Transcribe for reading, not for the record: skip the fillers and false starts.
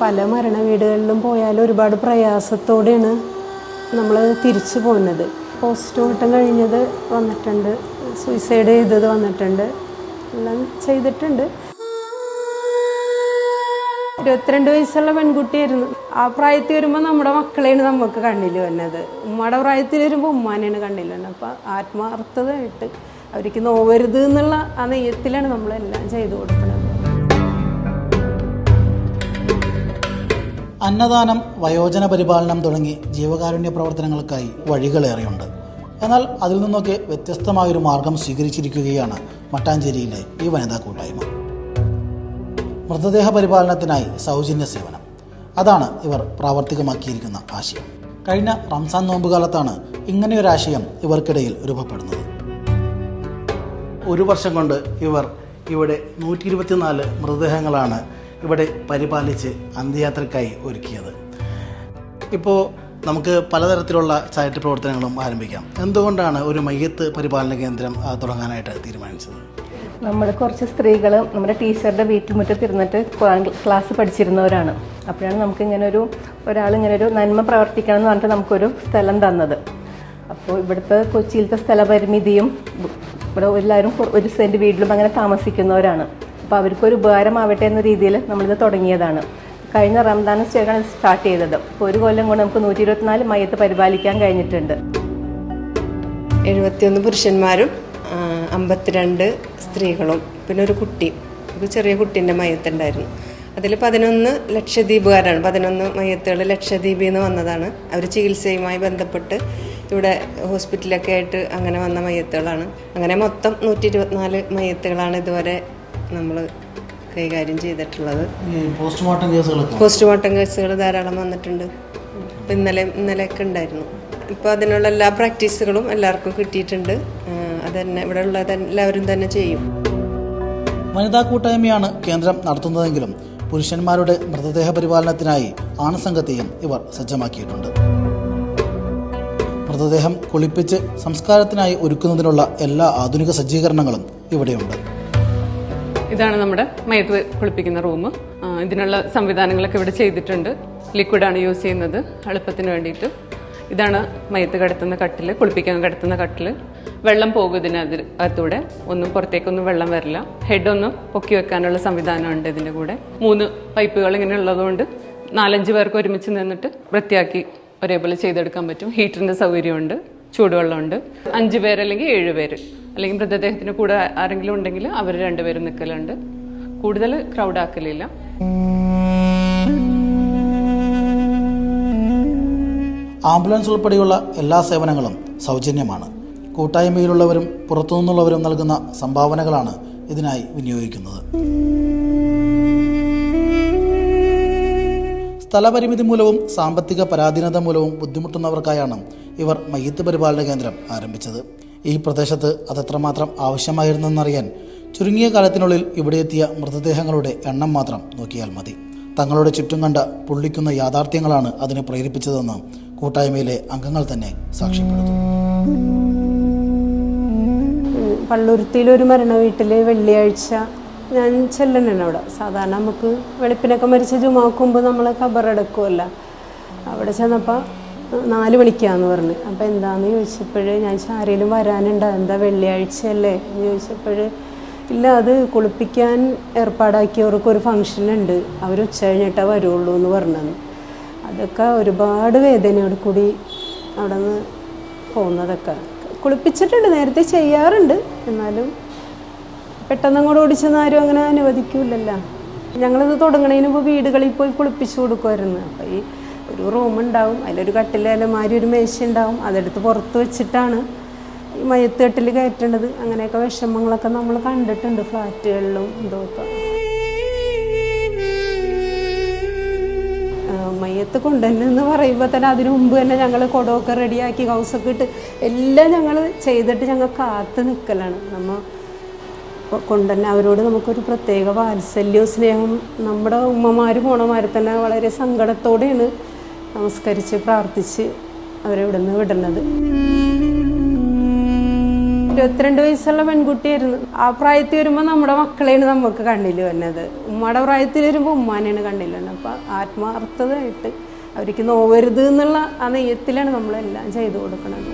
പല മരണ വീടുകളിലും പോയാലും ഒരുപാട് പ്രയാസത്തോടെയാണ് നമ്മൾ തിരിച്ചു പോകുന്നത്. പോസ്റ്റ്മോർട്ടം കഴിഞ്ഞത് വന്നിട്ടുണ്ട്, സൂയിസൈഡ് ചെയ്തത് വന്നിട്ടുണ്ട്, എല്ലാം ചെയ്തിട്ടുണ്ട്. 22 വയസ്സുള്ള പെൺകുട്ടിയായിരുന്നു. ആ പ്രായത്തിൽ വരുമ്പോൾ നമ്മുടെ മക്കളെയാണ് നമുക്ക് കണ്ണിൽ വന്നത്. ഉമ്മയുടെ പ്രായത്തിൽ വരുമ്പോൾ ഉമ്മാനെയാണ് കണ്ണിൽ വന്നത്. അപ്പം ആത്മാർത്ഥതയായിട്ട് അവർക്ക് നോവരുത് എന്നുള്ള ആ നെയ്യത്തിലാണ് നമ്മളെല്ലാം ചെയ്തു കൊടുക്കുന്നത്. അന്നദാനം, വയോജന പരിപാലനം തുടങ്ങി ജീവകാരുണ്യ പ്രവർത്തനങ്ങൾക്കായി വഴികളേറെയുണ്ട്. എന്നാൽ അതിൽ നിന്നൊക്കെ വ്യത്യസ്തമായൊരു മാർഗം സ്വീകരിച്ചിരിക്കുകയാണ് മട്ടാഞ്ചേരിയിലെ ഈ വനിതാ കൂട്ടായ്മ. മൃതദേഹ പരിപാലനത്തിനായി സൗജന്യ സേവനം, അതാണ് ഇവർ പ്രാവർത്തികമാക്കിയിരിക്കുന്ന ആശയം. കഴിഞ്ഞ റംസാൻ നോമ്പുകാലത്താണ് ഇങ്ങനെയൊരാശയം ഇവർക്കിടയിൽ രൂപപ്പെടുന്നത്. ഒരു വർഷം കൊണ്ട് ഇവർ ഇവിടെ 124 മൃതദേഹങ്ങളാണ് ഇവിടെ പരിപാലിച്ച് അന്ത്യയാത്രയ്ക്കായി ഒരുക്കിയത്. ഇപ്പോൾ നമുക്ക് പലതരത്തിലുള്ള ചാരിറ്റി പ്രവർത്തനങ്ങളും ആരംഭിക്കാം. എന്തുകൊണ്ടാണ് ഒരു മയ്യത്ത് പരിപാലന കേന്ദ്രം തുടങ്ങാനായിട്ട് തീരുമാനിച്ചത്? നമ്മൾ കുറച്ച് സ്ത്രീകൾ നമ്മുടെ ടീച്ചറുടെ വീട്ടുമുറ്റത്തിരുന്നിട്ട് ക്ലാസ് പഠിച്ചിരുന്നവരാണ്. അപ്പോഴാണ് നമുക്കിങ്ങനെ ഒരാളിങ്ങനെ ഒരു നന്മ പ്രവർത്തിക്കണം എന്ന് പറഞ്ഞിട്ട് നമുക്കൊരു സ്ഥലം തന്നത്. അപ്പോൾ ഇവിടുത്തെ കൊച്ചിയിലത്തെ സ്ഥലപരിമിതിയും ഇവിടെ എല്ലാവരും 1 സെൻറ്റ് വീട്ടിലും അങ്ങനെ താമസിക്കുന്നവരാണ്. അപ്പോൾ അവർക്കൊരു ഉപകാരമാവട്ടെ എന്ന രീതിയിൽ നമ്മളിത് തുടങ്ങിയതാണ്. കഴിഞ്ഞ റംദാൻ സ്റ്റേക്കാണ് സ്റ്റാർട്ട് ചെയ്തത്. അപ്പോൾ 1 കൊല്ലം കൊണ്ട് നമുക്ക് 124 മയ്യത്ത് പരിപാലിക്കാൻ കഴിഞ്ഞിട്ടുണ്ട്. 71 പുരുഷന്മാരും 52 സ്ത്രീകളും പിന്നെ ഒരു കുട്ടി, ഒരു ചെറിയ കുട്ടീൻ്റെ മയ്യത്തുണ്ടായിരുന്നു. അതിൽ 11 ലക്ഷദ്വീപുകാരാണ്. 11 മയ്യത്തുകൾ ലക്ഷദ്വീപിൽ നിന്ന് വന്നതാണ്. അവർ ചികിത്സയുമായി ബന്ധപ്പെട്ട് ഇവിടെ ഹോസ്പിറ്റലൊക്കെ ആയിട്ട് അങ്ങനെ വന്ന മയ്യത്തുകളാണ്. അങ്ങനെ മൊത്തം 124 മയ്യത്തുകളാണ് ഇതുവരെ നമ്മൾ കൈകാര്യം ചെയ്തിട്ടുള്ളത്. പോസ്റ്റ്മോർട്ടം കേസുകൾ ധാരാളം വന്നിട്ടുണ്ട്. ഇപ്പം ഇന്നലെയൊക്കെ ഉണ്ടായിരുന്നു. ഇപ്പോൾ അതിനുള്ള എല്ലാ പ്രാക്ടീസുകളും എല്ലാവർക്കും കിട്ടിയിട്ടുണ്ട്. അതന്നെ ഇവിടെ ഉള്ളത് എല്ലാവരും തന്നെ ചെയ്യും. വനിതാ കൂട്ടായ്മയാണ് കേന്ദ്രം നടത്തുന്നതെങ്കിലും പുരുഷന്മാരുടെ മൃതദേഹ പരിപാലനത്തിനായി ആണുസംഘത്തെയും ഇവർ സജ്ജമാക്കിയിട്ടുണ്ട്. മൃതദേഹം കുളിപ്പിച്ച് സംസ്കാരത്തിനായി ഒരുക്കുന്നതിനുള്ള എല്ലാ ആധുനിക സജ്ജീകരണങ്ങളും ഇവിടെയുണ്ട്. ഇതാണ് നമ്മുടെ മയ്യത്ത് കുളിപ്പിക്കുന്ന റൂം. ഇതിനുള്ള സംവിധാനങ്ങളൊക്കെ ഇവിടെ ചെയ്തിട്ടുണ്ട്. ലിക്വിഡാണ് യൂസ് ചെയ്യുന്നത് എളുപ്പത്തിന് വേണ്ടിയിട്ട്. ഇതാണ് മയ്യത്ത് കിടത്തുന്ന കട്ടിൽ, കുളിപ്പിക്കാൻ കിടത്തുന്ന കട്ടിൽ. വെള്ളം പോകും ഇതിനകത്തൂടെ, ഒന്നും പുറത്തേക്കൊന്നും വെള്ളം വരില്ല. ഹെഡൊന്ന് പൊക്കി വെക്കാനുള്ള സംവിധാനമുണ്ട് ഇതിൻ്റെ കൂടെ. 3 പൈപ്പുകൾ ഇങ്ങനെ ഉള്ളതുകൊണ്ട് 4-5 പേർക്ക് ഒരുമിച്ച് നിന്നിട്ട് വൃത്തിയാക്കി ഒരേപോലെ ചെയ്തെടുക്കാൻ പറ്റും. ഹീറ്ററിൻ്റെ സൗകര്യമുണ്ട്, ചൂടുവെള്ളമുണ്ട്. 5 പേര് അല്ലെങ്കിൽ 7 പേര്, അല്ലെങ്കിൽ മൃതദേഹത്തിന് കൂടെ ആരെങ്കിലും ഉണ്ടെങ്കിൽ അവർ 2 പേരും നിൽക്കലുണ്ട്. കൂടുതൽ ക്രൗഡാക്കലില്ല. ആംബുലൻസ് ഉൾപ്പെടെയുള്ള എല്ലാ സേവനങ്ങളും സൗജന്യമാണ്. കൂട്ടായ്മയിലുള്ളവരും പുറത്തുനിന്നുള്ളവരും നൽകുന്ന സംഭാവനകളാണ് ഇതിനായി വിനിയോഗിക്കുന്നത്. സ്ഥലപരിമിതി മൂലവും സാമ്പത്തിക പരാധീനത മൂലവും ബുദ്ധിമുട്ടുന്നവർക്കായാണ് ഇവർ മയ്യത്ത് പരിപാലന കേന്ദ്രം ആരംഭിച്ചത്. ഈ പ്രദേശത്ത് അതെത്രമാത്രം ആവശ്യമായിരുന്നെന്നറിയാൻ ചുരുങ്ങിയ കാലത്തിനുള്ളിൽ ഇവിടെ എത്തിയ മൃതദേഹങ്ങളുടെ എണ്ണം മാത്രം നോക്കിയാൽ മതി. തങ്ങളുടെ ചുറ്റും കണ്ട പൊള്ളിക്കുന്ന യാഥാർത്ഥ്യങ്ങളാണ് അതിനെ പ്രേരിപ്പിച്ചതെന്ന് കൂട്ടായ്മയിലെ അംഗങ്ങൾ തന്നെ സാക്ഷ്യപ്പെടുത്തുന്നു. പള്ളുരുത്തിയിലൊരു മരണ വീട്ടിൽ വെള്ളിയാഴ്ച ഞാൻ ചെല്ലണാണ് അവിടെ. സാധാരണ നമുക്ക് വെളുപ്പിനൊക്കെ മരിച്ച ജുമാക്കുമ്പ് നമ്മൾ ഖബറടക്കുമല്ല. അവിടെ ചെന്നപ്പോൾ 4 മണിക്കാന്ന് പറഞ്ഞു. അപ്പോൾ എന്താണെന്ന് ചോദിച്ചപ്പോഴേ ഞാൻ ആരെങ്കിലും വരാനുണ്ടോ, എന്താ വെള്ളിയാഴ്ചയല്ലേ എന്ന് ചോദിച്ചപ്പോൾ ഇല്ല, അത് കുളിപ്പിക്കാൻ ഏർപ്പാടാക്കിയവർക്കൊരു ഫംഗ്ഷൻ ഉണ്ട്, അവർ ഉച്ച കഴിഞ്ഞിട്ടേ വരുള്ളൂ എന്ന് പറഞ്ഞത്. അതൊക്കെ ഒരുപാട് വേദനയോട് കൂടി അവിടെ നിന്ന് പോകുന്നതൊക്കെ. കുളിപ്പിച്ചിട്ടുണ്ട്, നേരത്തെ ചെയ്യാറുണ്ട്, എന്നാലും പെട്ടെന്ന് അങ്ങോട്ട് ഓടിച്ചെന്ന് ആരും അങ്ങനെ അനുവദിക്കൂലല്ലോ. ഞങ്ങളിത് തുടങ്ങണതിന് മുമ്പ് വീടുകളിൽ പോയി കുളിപ്പിച്ചു കൊടുക്കുമായിരുന്നു. അപ്പോൾ ഈ ഒരു റൂമുണ്ടാവും, അതിലൊരു കട്ടിൽ അലമാരി ഒരു മേശ ഉണ്ടാവും, അതെടുത്ത് പുറത്ത് വെച്ചിട്ടാണ് ഈ മയ്യത്ത് കട്ടിൽ കയറ്റേണ്ടത്. അങ്ങനെയൊക്കെ വിഷമങ്ങളൊക്കെ നമ്മൾ കണ്ടിട്ടുണ്ട് ഫ്ലാറ്റുകളിലും ഇതൊക്കെ. മയ്യത്ത് കൊണ്ടുവന്നെന്ന് പറയുമ്പോൾ തന്നെ അതിനു മുമ്പ് തന്നെ ഞങ്ങൾ കുടമൊക്കെ റെഡിയാക്കി ഹൗസൊക്കെ ഇട്ട് എല്ലാം ഞങ്ങൾ ചെയ്തിട്ട് ഞങ്ങൾ കാത്ത് നിൽക്കലാണ്. നമ്മൾ കൊണ്ടുതന്നെ അവരോട് നമുക്കൊരു പ്രത്യേക വാത്സല്യവും സ്നേഹം. നമ്മുടെ ഉമ്മമാരും മോണമാരും തന്നെ വളരെ സങ്കടത്തോടെയാണ് നമസ്കരിച്ച് പ്രാർത്ഥിച്ച് അവരെ ഇവിടെ നിന്ന് വിടുന്നത്. 22 വയസ്സുള്ള പെൺകുട്ടിയായിരുന്നു. ആ പ്രായത്തിൽ വരുമ്പോൾ നമ്മുടെ മക്കളെയാണ് നമുക്ക് കണ്ണിൽ വന്നത്. ഉമ്മയുടെ പ്രായത്തിൽ വരുമ്പോൾ ഉമ്മാനെയാണ് കണ്ണിൽ വന്നത്. അപ്പം ആത്മാർത്ഥതയായിട്ട് അവർക്ക് നോവരുത് എന്നുള്ള ആ നെയ്യത്തിലാണ് നമ്മളെല്ലാം ചെയ്തു കൊടുക്കുന്നത്.